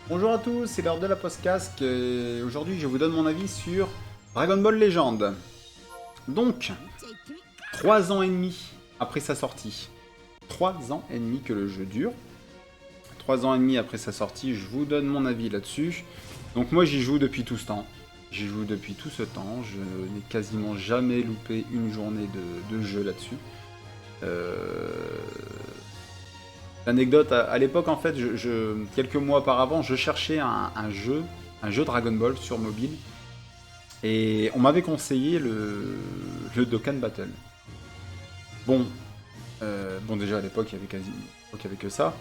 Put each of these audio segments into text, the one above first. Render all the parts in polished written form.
Bonjour à tous, c'est l'heure de la podcast et aujourd'hui je vous donne mon avis sur Dragon Ball Legend. Donc, 3 ans et demi après sa sortie, 3 ans et demi que le jeu dure, 3 ans et demi après sa sortie, je vous donne mon avis là-dessus. Donc moi j'y joue depuis tout ce temps, j'y joue depuis tout ce temps, je n'ai quasiment jamais loupé une journée de jeu là-dessus. L'anecdote, à l'époque, en fait, quelques mois auparavant, je cherchais un jeu Dragon Ball sur mobile, et on m'avait conseillé le Dokkan Battle. Bon, déjà à l'époque, il y avait que ça.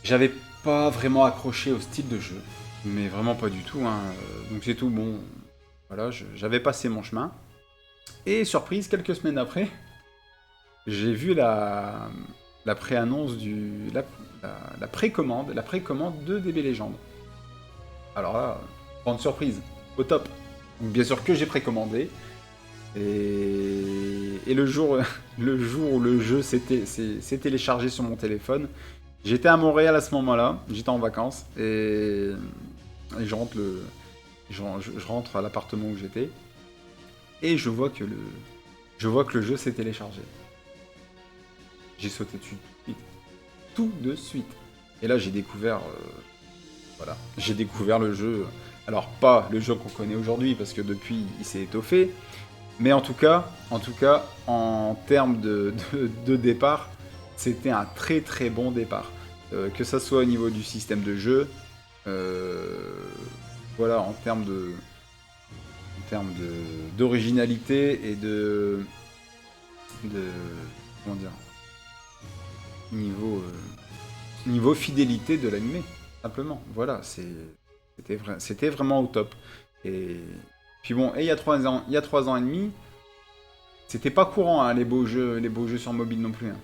J'avais pas vraiment accroché au style de jeu, mais vraiment pas du tout, hein. Donc c'est tout, bon, voilà, j'avais passé mon chemin. Et surprise, quelques semaines après, j'ai vu la pré-annonce la précommande de DB Legend. Alors là, grande surprise, au top. Donc bien sûr que j'ai précommandé. Et le jour, le jour où le jeu s'est téléchargé sur mon téléphone, j'étais à Montréal à ce moment-là, j'étais en vacances, et je rentre à l'appartement où j'étais, et je vois que le jeu s'est téléchargé. J'ai sauté dessus tout de suite. Et là, j'ai découvert, voilà, j'ai découvert le jeu. Alors pas le jeu qu'on connaît aujourd'hui parce que depuis, il s'est étoffé. Mais en tout cas, en termes de départ, c'était un très très bon départ. Que ça soit au niveau du système de jeu, voilà, en termes d'originalité et de comment dire, niveau fidélité de l'animé, simplement. Voilà, c'était vraiment au top. Et puis bon, et il y a 3 ans et demi, c'était pas courant, hein, les beaux jeux sur mobile non plus, hein.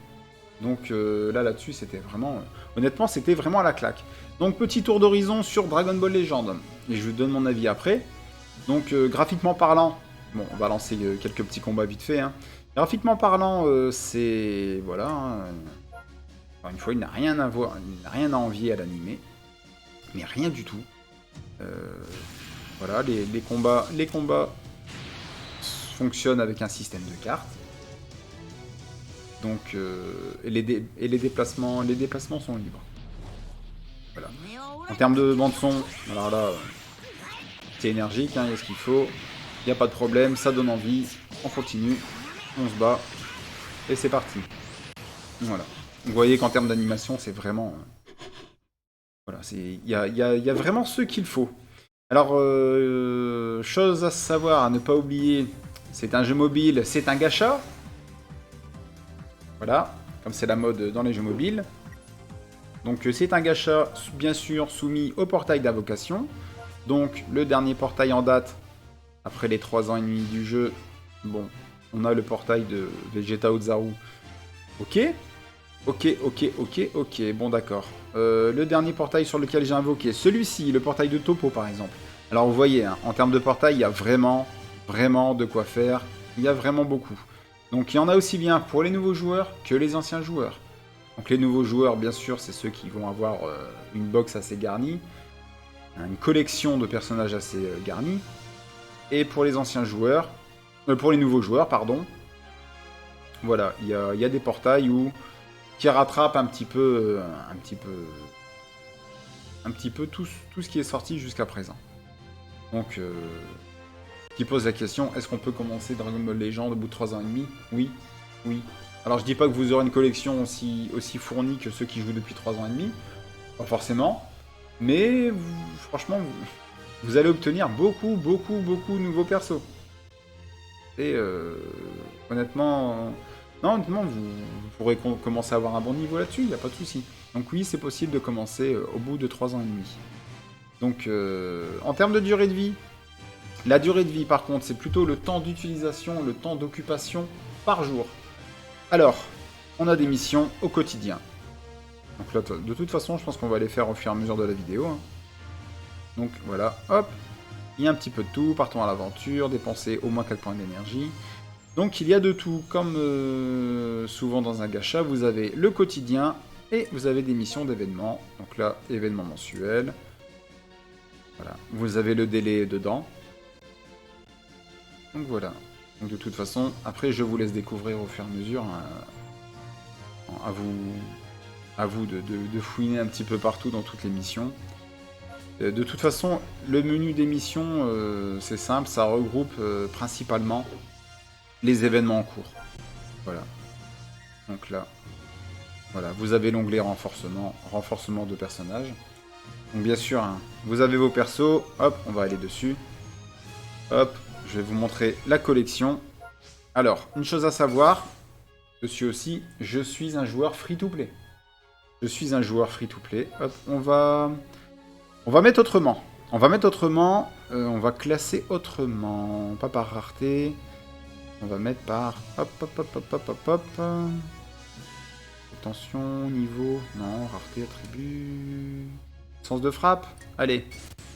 Donc là-dessus, c'était vraiment, honnêtement, c'était vraiment à la claque. Donc petit tour d'horizon sur Dragon Ball Legend, et je vous donne mon avis après. Donc graphiquement parlant, bon, on va lancer quelques petits combats vite fait, hein. Graphiquement parlant, c'est voilà, hein, encore une fois, il n'a rien à voir, il n'a rien à envier à l'animé, mais rien du tout. Voilà, les combats fonctionnent avec un système de cartes. Donc, et les déplacements sont libres. Voilà. En termes de bande son, alors là, c'est énergique, hein, il y a ce qu'il faut, il n'y a pas de problème, ça donne envie, on continue, on se bat, et c'est parti. Voilà. Vous voyez qu'en termes d'animation, c'est vraiment... Voilà, il y a vraiment ce qu'il faut. Alors, chose à savoir, à ne pas oublier, c'est un jeu mobile, c'est un gacha. Voilà, comme c'est la mode dans les jeux mobiles. Donc c'est un gacha, bien sûr, soumis au portail d'invocation. Donc le dernier portail en date, après les 3 ans et demi du jeu, bon, on a le portail de Vegeta Ozaru. Ok, bon d'accord. Le dernier portail sur lequel j'ai invoqué, celui-ci, le portail de Topo par exemple. Alors vous voyez, hein, en termes de portail, il y a vraiment de quoi faire. Il y a vraiment beaucoup. Donc il y en a aussi bien pour les nouveaux joueurs que les anciens joueurs. Donc les nouveaux joueurs, bien sûr, c'est ceux qui vont avoir une box assez garnie, une collection de personnages assez garnie. Et pour les anciens joueurs, pour les nouveaux joueurs, pardon, voilà, il y a des portails qui rattrapent un petit peu tout ce qui est sorti jusqu'à présent. Donc, qui pose la question, est-ce qu'on peut commencer Dragon Ball Legend au bout de 3 ans et demi? Oui. Alors je dis pas que vous aurez une collection aussi fournie que ceux qui jouent depuis 3 ans et demi, pas forcément, mais franchement, vous allez obtenir beaucoup de nouveaux persos. Et honnêtement, vous pourrez commencer à avoir un bon niveau là-dessus, il n'y a pas de souci. Donc oui, c'est possible de commencer au bout de 3 ans et demi. Donc en termes de durée de vie, la durée de vie par contre, c'est plutôt le temps d'utilisation, le temps d'occupation par jour. Alors, on a des missions au quotidien. Donc là, de toute façon, je pense qu'on va les faire au fur et à mesure de la vidéo, hein. Donc voilà, hop, il y a un petit peu de tout, partons à l'aventure, dépenser au moins 4 points d'énergie. Donc il y a de tout, comme souvent dans un gacha, vous avez le quotidien Et vous avez des missions d'événements. Donc là, événements mensuels. Voilà. Vous avez le délai dedans. Donc voilà. Donc de toute façon, après je vous laisse découvrir au fur et à mesure. À vous de fouiner un petit peu partout dans toutes les missions. De toute façon, le menu des missions, c'est simple, ça regroupe principalement les événements en cours. Voilà. Donc là, voilà, vous avez l'onglet renforcement, renforcement de personnages. Donc bien sûr, hein, vous avez vos persos, hop, on va aller dessus. Hop, je vais vous montrer la collection. Alors, une chose à savoir, dessus aussi, je suis un joueur free-to-play. Je suis un joueur free-to-play. Hop, on va mettre autrement. On va mettre autrement, on va classer autrement, pas par rareté. On va mettre par... Hop, hop, hop, hop, hop, hop, hop. Attention, niveau... Non, rareté, attribut... Puissance de frappe. Allez,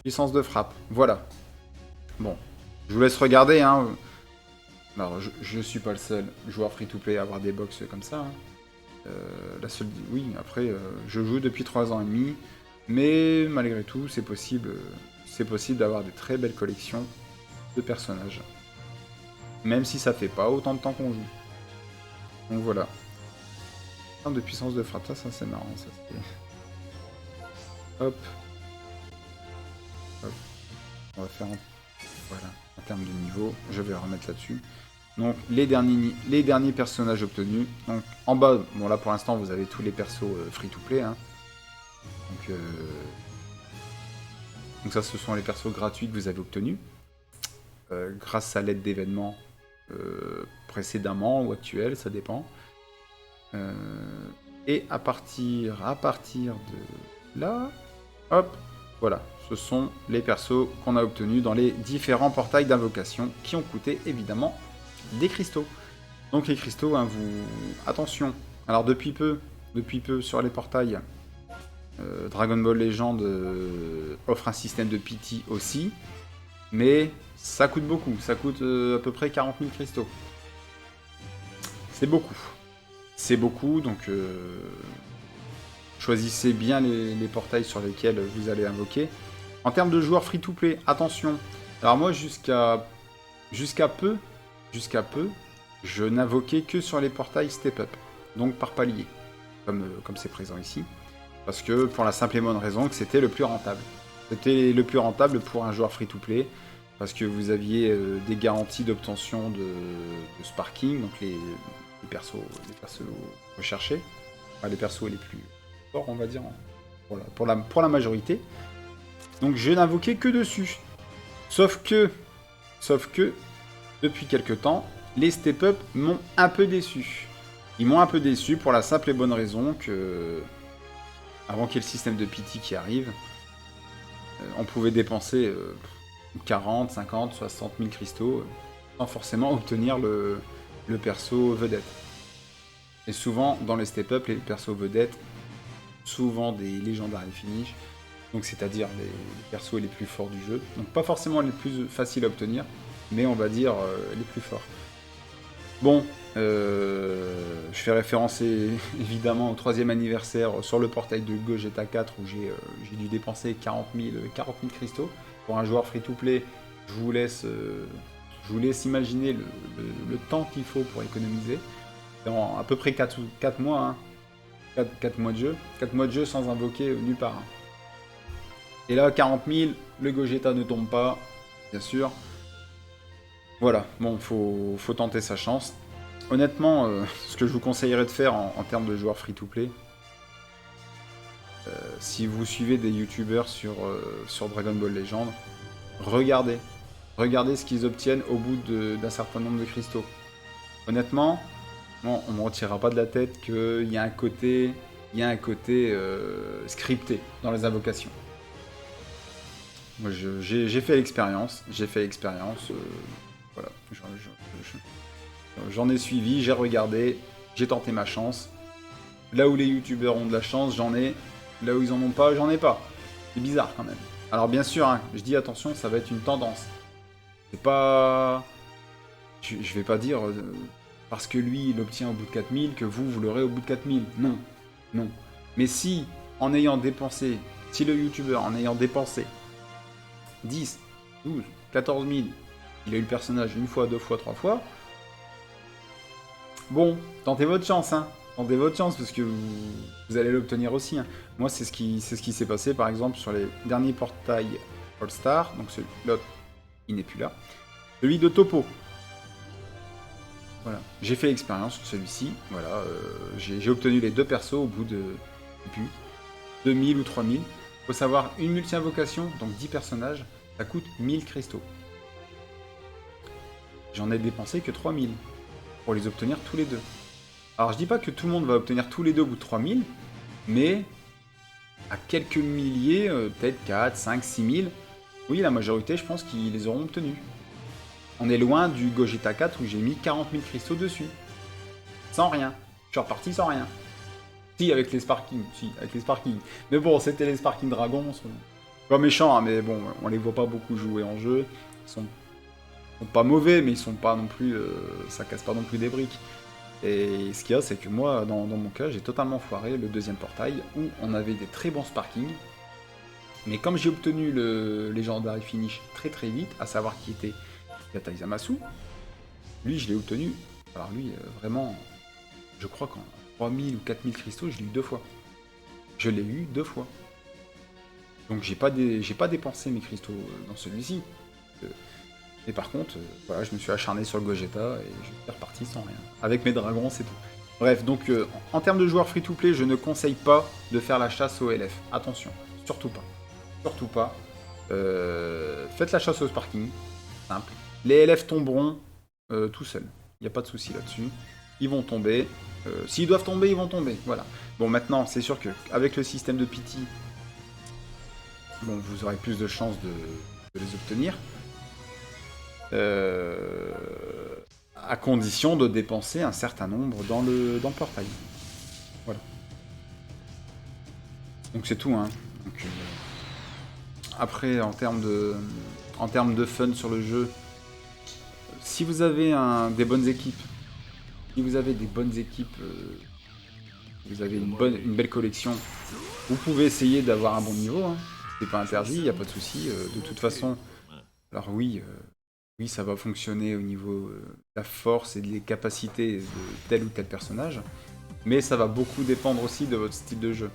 puissance de frappe. Voilà. Bon, je vous laisse regarder, hein. Alors, je suis pas le seul joueur free-to-play à avoir des box comme ça. Hein. La seule... Oui, après, je joue depuis 3 ans et demi. Mais malgré tout, c'est possible d'avoir des très belles collections de personnages. Même si ça fait pas autant de temps qu'on joue. Donc voilà. De puissance de frappe, ça c'est marrant. Ça, hop. Hop. On va faire voilà, en termes de niveau. Je vais remettre là-dessus. Donc les derniers personnages obtenus. Donc en bas, bon là pour l'instant vous avez tous les persos free-to-play. Hein. Donc ça ce sont les persos gratuits que vous avez obtenus. Grâce à l'aide d'événements précédemment ou actuels, ça dépend. Et à partir de là, hop, voilà, ce sont les persos qu'on a obtenus dans les différents portails d'invocation qui ont coûté évidemment des cristaux. Donc les cristaux, hein, attention. Alors depuis peu sur les portails, Dragon Ball Legend offre un système de pity aussi, mais ça coûte beaucoup. Ça coûte à peu près 40 000 cristaux. C'est beaucoup. C'est beaucoup, donc choisissez bien les portails sur lesquels vous allez invoquer. En termes de joueurs free-to-play, attention. Alors moi, jusqu'à peu, je n'invoquais que sur les portails step-up, donc par palier, comme c'est présent ici. Parce que pour la simple et bonne raison que c'était le plus rentable. C'était le plus rentable pour un joueur free-to-play, parce que vous aviez des garanties d'obtention de sparking, donc les persos recherchés, enfin, les persos les plus forts, on va dire, pour la majorité. Donc je n'invoquais que dessus. Sauf que, depuis quelques temps, les step-up m'ont un peu déçu. Ils m'ont un peu déçu pour la simple et bonne raison que, avant qu'il y ait le système de pity qui arrive, on pouvait dépenser 40, 50, 60 000 cristaux sans forcément obtenir le perso vedette. Et souvent, dans les step-up, les persos vedettes, souvent des légendaires finish, donc c'est-à-dire les persos les plus forts du jeu. Donc pas forcément les plus faciles à obtenir, mais on va dire les plus forts. Bon, je fais référence évidemment au 3e anniversaire sur le portail de Gogeta 4 où j'ai dû dépenser 40 000 cristaux. Pour un joueur free-to-play, je vous laisse imaginer le temps qu'il faut pour économiser. Dans à peu près 4 mois, hein. 4 mois de jeu. 4 mois de jeu sans invoquer nulle part. Hein. Et là, 40 000, le Gogeta ne tombe pas, bien sûr. Voilà, bon, faut tenter sa chance. Honnêtement, ce que je vous conseillerais de faire en termes de joueurs free-to-play, si vous suivez des youtubeurs sur Dragon Ball Legend, regardez ce qu'ils obtiennent au bout d'un certain nombre de cristaux. Honnêtement, bon, on ne me retirera pas de la tête qu'il y a un côté, scripté dans les invocations. Moi, j'ai fait l'expérience, voilà, j'en ai suivi, j'ai regardé, j'ai tenté ma chance. Là où les youtubeurs ont de la chance, j'en ai. Là où ils en ont pas, j'en ai pas. C'est bizarre quand même. Alors bien sûr, hein, je dis attention, ça va être une tendance. C'est pas... Je vais pas dire parce que lui, il obtient au bout de 4000 que vous l'aurez au bout de 4000. Non. Non. Mais si, en ayant dépensé, si le youtubeur, en ayant dépensé 10, 12, 14 000, il a eu le personnage une fois, deux fois, trois fois, bon, tentez votre chance, hein. Tentez votre chance, parce que vous allez l'obtenir aussi. Hein. Moi, c'est ce qui s'est passé, par exemple, sur les derniers portails All-Star. Donc, l'autre, il n'est plus là. Celui de Topo. Voilà. J'ai fait l'expérience sur celui-ci. Voilà. J'ai obtenu les deux persos au bout de... je sais plus, 2000 ou 3000. Faut savoir, une multi-invocation, donc 10 personnages, ça coûte 1000 cristaux. J'en ai dépensé que 3000 pour les obtenir tous les deux. Alors je dis pas que tout le monde va obtenir tous les deux au bout de 3000, mais à quelques milliers, peut-être 4, 5, 6000, oui, la majorité, je pense qu'ils les auront obtenus. On est loin du Gogeta 4 où j'ai mis 40 000 cristaux dessus. Sans rien. Je suis reparti sans rien. Si, avec les Sparking. Si, avec les Sparking. Mais bon, c'était les Sparking Dragons. Pas méchants, hein, mais bon, on les voit pas beaucoup jouer en jeu. Ils sont pas mauvais, mais ils sont pas non plus... ça casse pas non plus des briques. Et ce qu'il y a, c'est que moi, dans mon cas, j'ai totalement foiré le deuxième portail, où on avait des très bons Sparking. Mais comme j'ai obtenu le Legendary Finish très très vite, à savoir qui était Yata Zamasu, lui, je l'ai obtenu. Alors lui, vraiment, je crois qu'en 3000 ou 4000 cristaux, je l'ai eu 2 fois. Je l'ai eu 2 fois. Donc j'ai pas dépensé mes cristaux dans celui-ci. Et par contre, voilà, je me suis acharné sur le Gogeta et je suis reparti sans rien. Avec mes dragons, c'est tout. Bref, donc en termes de joueurs free-to-play, je ne conseille pas de faire la chasse au LF. Attention, surtout pas. Surtout pas. Faites la chasse au Sparking. Simple. Les LF tomberont tout seuls. Il n'y a pas de souci là-dessus. Ils vont tomber. S'ils doivent tomber, ils vont tomber. Voilà. Bon, maintenant, c'est sûr qu'avec le système de pity, bon, vous aurez plus de chances de les obtenir. À condition de dépenser un certain nombre dans le portail. Voilà. Donc c'est tout, hein. Donc, après, en termes de fun sur le jeu, si vous avez des bonnes équipes, vous avez une belle collection, vous pouvez essayer d'avoir un bon niveau, hein. C'est pas interdit, il n'y a pas de souci. De toute façon, alors oui, ça va fonctionner au niveau de la force et des capacités de tel ou tel personnage, mais ça va beaucoup dépendre aussi de votre style de jeu.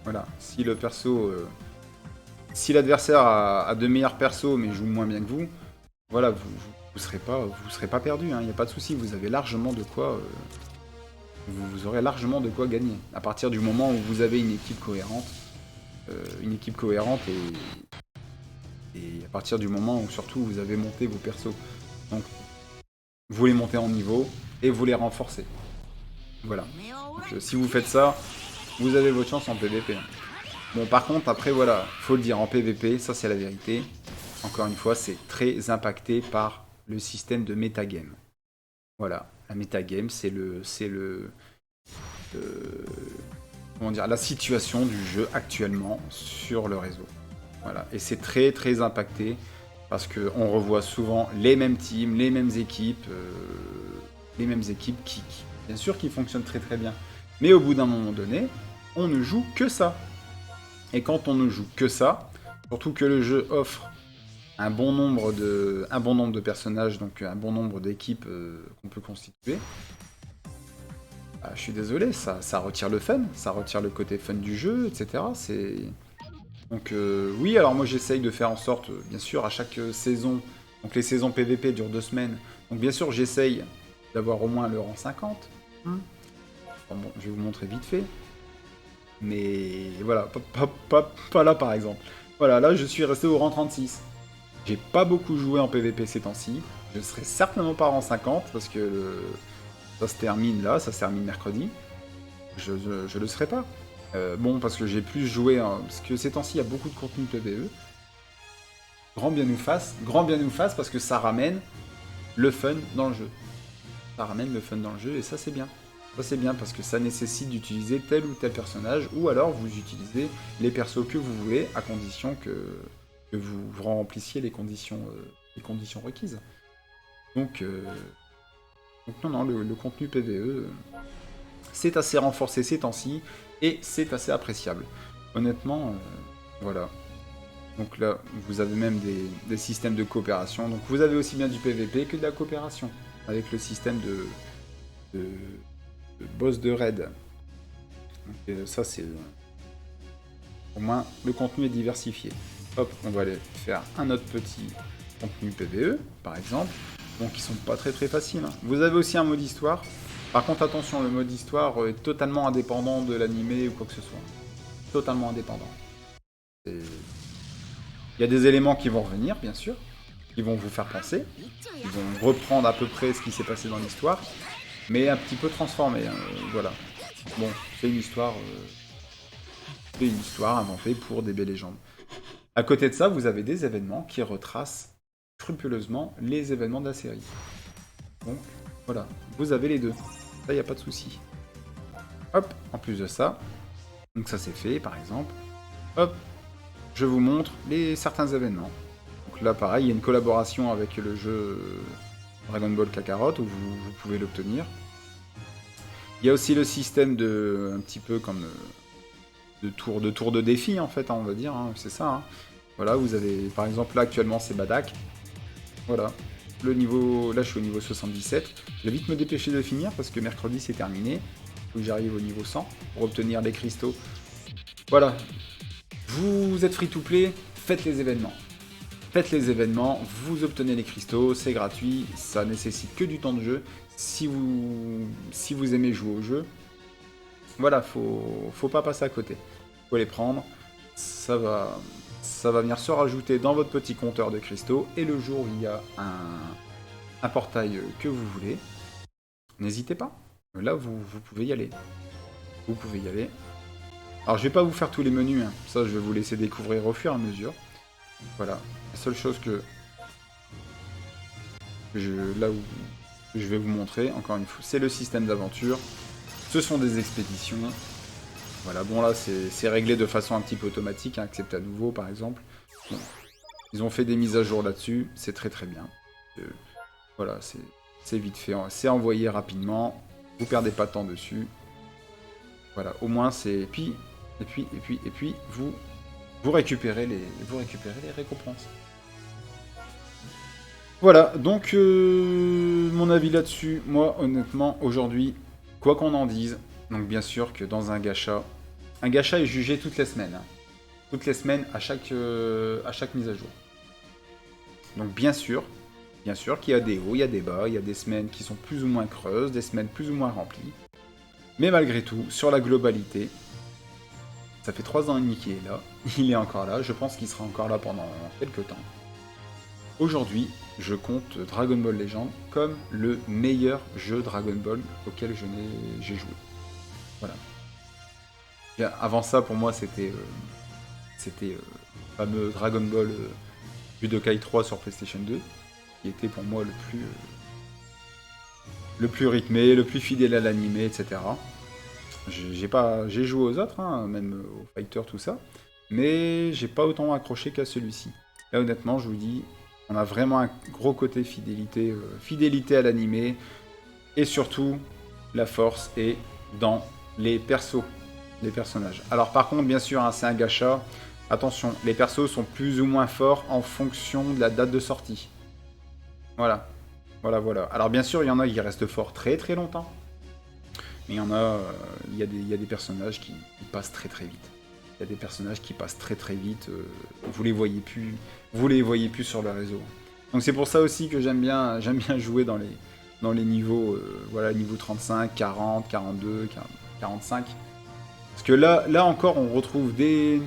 Voilà, si le perso... si l'adversaire a de meilleurs persos mais joue moins bien que vous, voilà, vous serez pas perdu, hein, il n'y a pas de souci, vous avez largement de quoi... vous aurez largement de quoi gagner, à partir du moment où vous avez une équipe cohérente et à partir du moment où surtout vous avez monté vos persos. Donc vous les montez en niveau et vous les renforcez. Voilà. Donc si vous faites ça, vous avez votre chance en PVP. Bon par contre après voilà, faut le dire, en PVP, ça c'est la vérité. Encore une fois, c'est très impacté par le système de metagame. Voilà, la metagame c'est comment dire, la situation du jeu actuellement sur le réseau. Voilà. Et c'est très très impacté parce qu'on revoit souvent les mêmes teams, les mêmes équipes qui bien sûr qui fonctionnent très très bien. Mais au bout d'un moment donné, on ne joue que ça. Et quand on ne joue que ça, surtout que le jeu offre un bon nombre de personnages, donc un bon nombre d'équipes qu'on peut constituer, bah, je suis désolé, ça retire le fun, ça retire le côté fun du jeu, etc. Donc oui, alors moi j'essaye de faire en sorte, bien sûr, à chaque saison, donc les saisons PVP durent 2 semaines, donc bien sûr j'essaye d'avoir au moins le rang 50. Bon, je vais vous montrer vite fait. Mais voilà, pas là par exemple. Voilà, là je suis resté au rang 36. J'ai pas beaucoup joué en PVP ces temps-ci. Je serai certainement pas rang 50 parce que ça se termine là, ça se termine mercredi. Je le serai pas. Bon, parce que j'ai plus joué, hein, parce que ces temps-ci, il y a beaucoup de contenu PvE. Grand bien nous fasse parce que ça ramène le fun dans le jeu. Ça ramène le fun dans le jeu et ça c'est bien. Ça c'est bien parce que ça nécessite d'utiliser tel ou tel personnage ou alors vous utilisez les persos que vous voulez à condition que vous remplissiez les conditions requises. Donc non, le contenu PvE, c'est assez renforcé ces temps-ci. et c'est assez appréciable. Honnêtement, voilà. Donc là, vous avez même des systèmes de coopération. Donc vous avez aussi bien du PVP que de la coopération, avec le système de boss de raid. Donc ça, c'est... au moins, le contenu est diversifié. Hop, on va aller faire un autre petit contenu PVE, par exemple. Donc ils sont pas très faciles. Hein. Vous avez aussi un mode histoire. Par contre, attention, le mode histoire est totalement indépendant de l'animé ou quoi que ce soit. Totalement indépendant. Il y a des éléments qui vont revenir, bien sûr, qui vont vous faire penser, qui vont reprendre à peu près ce qui s'est passé dans l'histoire, mais un petit peu transformé, hein, voilà. Bon, c'est une histoire inventée pour des belles légendes. À côté de ça, vous avez des événements qui retracent scrupuleusement les événements de la série. Donc, voilà, vous avez les deux. Ça, il n'y a pas de souci. Hop, en plus de ça, donc ça c'est fait, par exemple. Hop, je vous montre certains événements. Donc là, pareil, il y a une collaboration avec le jeu Dragon Ball Kakarot, où vous pouvez l'obtenir. Il y a aussi le système de, un petit peu comme de tour de défi, en fait, hein, on va dire, hein, c'est ça. Hein. Voilà, vous avez, par exemple, là, actuellement, c'est Badak. Voilà. Le niveau, là, je suis au niveau 77. Je vais vite me dépêcher de finir, parce que mercredi, c'est terminé. Il faut que j'arrive au niveau 100 pour obtenir les cristaux. Voilà. Vous êtes free-to-play, faites les événements. Faites les événements, vous obtenez les cristaux, c'est gratuit, ça nécessite que du temps de jeu. Si vous aimez jouer au jeu, voilà, faut pas passer à côté. Faut les prendre, ça va venir se rajouter dans votre petit compteur de cristaux, et le jour où il y a un portail que vous voulez, n'hésitez pas. Là, vous pouvez y aller. Vous pouvez y aller. Alors, je vais pas vous faire tous les menus, hein. Ça, je vais vous laisser découvrir au fur et à mesure. Voilà. La seule chose là où je vais vous montrer, encore une fois, c'est le système d'aventure. Ce sont des expéditions. Voilà, bon là, c'est réglé de façon un petit peu automatique, hein, accepter à nouveau, par exemple. Bon. Ils ont fait des mises à jour là-dessus, c'est très bien. Voilà, c'est vite fait, c'est envoyé rapidement, vous perdez pas de temps dessus. Voilà, au moins c'est... Et puis, vous récupérez les récompenses. Voilà, donc mon avis là-dessus, moi honnêtement, aujourd'hui, quoi qu'on en dise, donc bien sûr que dans un gacha est jugé toutes les semaines. Hein. Toutes les semaines, à chaque mise à jour. Donc bien sûr qu'il y a des hauts, il y a des bas, il y a des semaines qui sont plus ou moins creuses, des semaines plus ou moins remplies. Mais malgré tout, sur la globalité, ça fait 3 ans et demi qu'il est là, il est encore là, je pense qu'il sera encore là pendant quelques temps. Aujourd'hui, je compte Dragon Ball Legend comme le meilleur jeu Dragon Ball auquel j'ai joué. Voilà. Bien, avant ça, pour moi, c'était le fameux Dragon Ball Budokai 3 sur PlayStation 2, qui était pour moi le plus rythmé, le plus fidèle à l'animé, etc. J'ai joué aux autres, hein, même aux Fighter, tout ça, mais j'ai pas autant accroché qu'à celui-ci. Là, honnêtement, je vous dis, on a vraiment un gros côté fidélité à l'animé, et surtout, la force est dans les persos, les personnages. Alors par contre, bien sûr, hein, c'est un gacha, attention, les persos sont plus ou moins forts en fonction de la date de sortie. Voilà. Alors bien sûr, il y en a qui restent forts très longtemps, mais il y en a, il y a des personnages qui passent très vite. Il y a des personnages qui passent très vite, vous les voyez plus sur le réseau. Donc c'est pour ça aussi que j'aime bien jouer dans les niveaux, voilà, niveau 35, 40, 42, 45. Parce que là encore, on retrouve des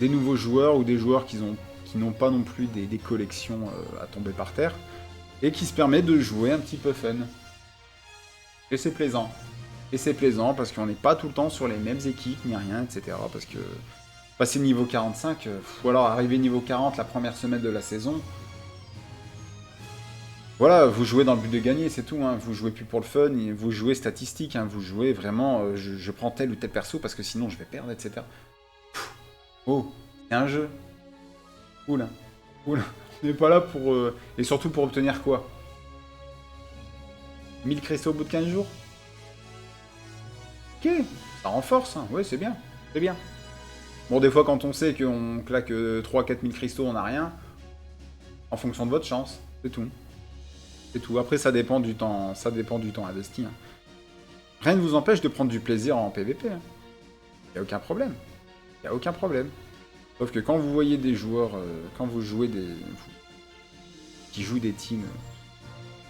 nouveaux joueurs ou des joueurs qui n'ont pas non plus des collections à tomber par terre, et qui se permettent de jouer un petit peu fun. Et c'est plaisant. Parce qu'on n'est pas tout le temps sur les mêmes équipes, ni rien, etc. Parce que passer niveau 45, ou alors arriver niveau 40 la première semaine de la saison, voilà, vous jouez dans le but de gagner, c'est tout. Hein. Vous jouez plus pour le fun, vous jouez statistique, hein. Vous jouez vraiment, je prends tel ou tel perso parce que sinon je vais perdre, etc. Oh, c'est un jeu. Oula. On n'est pas là pour... Et surtout pour obtenir quoi? 1000 cristaux au bout de 15 jours? Ok, Ça renforce, hein. Ouais, c'est bien. C'est bien. Bon, des fois, quand on sait qu'on claque 3-4 000 cristaux, on n'a rien. En fonction de votre chance. C'est tout. C'est tout. Après, ça dépend du temps investi. Hein. Rien ne vous empêche de prendre du plaisir en PVP. Il n'y a aucun problème. Il n'y a aucun problème. Sauf que quand vous voyez des joueurs, quand vous jouez qui jouent des teams,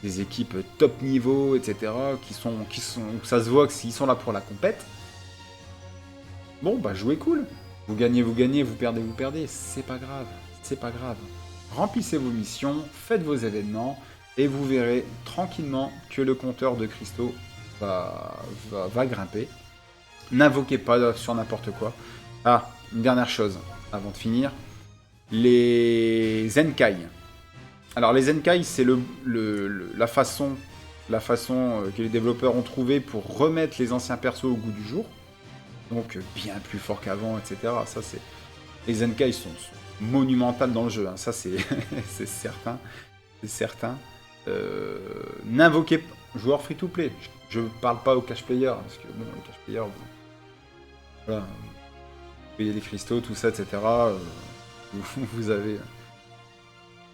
des équipes top niveau, etc., où ça se voit que s'ils sont là pour la compète, bon, bah jouez cool. Vous gagnez, vous perdez. C'est pas grave. C'est pas grave. Remplissez vos missions, faites vos événements, et vous verrez tranquillement que le compteur de cristaux va grimper. N'invoquez pas sur n'importe quoi. Ah, une dernière chose, avant de finir. Les Zenkai. Alors les Zenkai, c'est la façon que les développeurs ont trouvé pour remettre les anciens persos au goût du jour. Donc bien plus fort qu'avant, etc. Ça, c'est... Les Zenkai sont monumentales dans le jeu, hein. Ça c'est c'est certain. C'est certain. N'invoquez pas... Joueurs free-to-play. Je parle pas aux cash players, parce que bon, les cash players... Voilà. Vous payez des cristaux, tout ça, etc.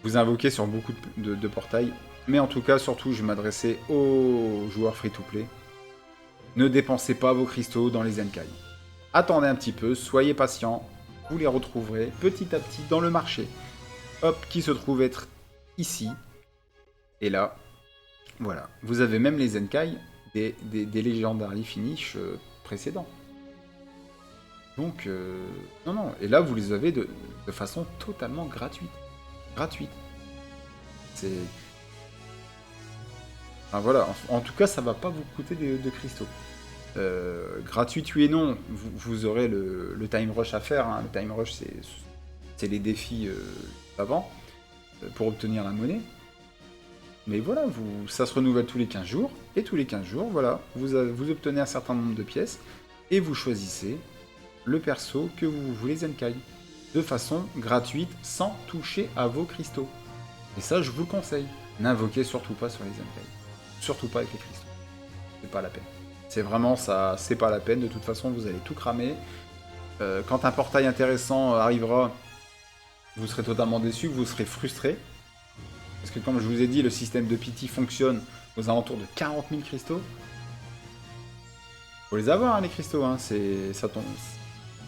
Vous invoquez sur beaucoup de portails. Mais en tout cas, surtout, je m'adressais aux joueurs free-to-play. Ne dépensez pas vos cristaux dans les Zenkai. Attendez un petit peu, soyez patient. Vous les retrouverez petit à petit dans le marché. Hop, qui se trouve être ici. Et là, voilà. Vous avez même les Zenkai des Legendary Finish précédents. Donc, non. Et là, vous les avez de façon totalement gratuite. C'est... Enfin, voilà. En tout cas, ça va pas vous coûter de cristaux. Gratuit, oui et non. Vous aurez le time rush à faire. Hein. Le time rush, c'est les défis avant pour obtenir la monnaie. Mais voilà, ça se renouvelle tous les 15 jours. Et tous les 15 jours, voilà, vous obtenez un certain nombre de pièces. Et vous choisissez le perso que vous voulez Zenkai. De façon gratuite, sans toucher à vos cristaux. Et ça, je vous le conseille. N'invoquez surtout pas sur les Zenkai. Surtout pas avec les cristaux. C'est pas la peine. C'est vraiment ça, c'est pas la peine. De toute façon, vous allez tout cramer. Quand un portail intéressant arrivera, vous serez totalement déçu, vous serez frustré. Parce que comme je vous ai dit, le système de pity fonctionne aux alentours de 40 000 cristaux. Faut les avoir, hein, les cristaux. Hein. Ça tombe.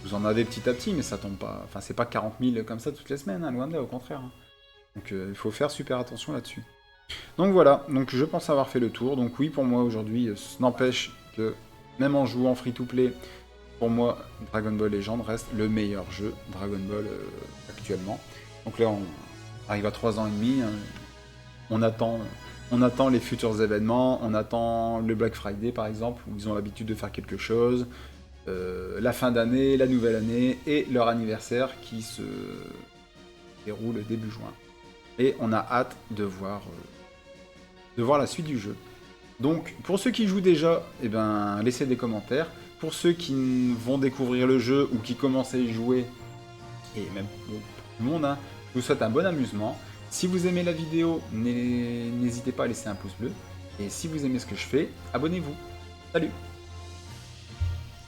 Vous en avez petit à petit, mais ça tombe pas. Enfin, c'est pas 40 000 comme ça toutes les semaines, hein, loin de là, au contraire. Hein. Donc il faut faire super attention là-dessus. Donc voilà, donc je pense avoir fait le tour. Donc oui, pour moi aujourd'hui, ce n'empêche que même en jouant free-to-play, pour moi, Dragon Ball Legend reste le meilleur jeu Dragon Ball actuellement. Donc là, on arrive à 3 ans et demi. Hein. On attend les futurs événements, on attend le Black Friday par exemple, où ils ont l'habitude de faire quelque chose. La fin d'année, la nouvelle année et leur anniversaire qui se déroule début juin. Et on a hâte de voir la suite du jeu. Donc pour ceux qui jouent déjà, eh ben, laissez des commentaires. Pour ceux qui vont découvrir le jeu ou qui commencent à y jouer, et même pour tout le monde, hein, je vous souhaite un bon amusement. Si vous aimez la vidéo, n'hésitez pas à laisser un pouce bleu. Et si vous aimez ce que je fais, abonnez-vous. Salut!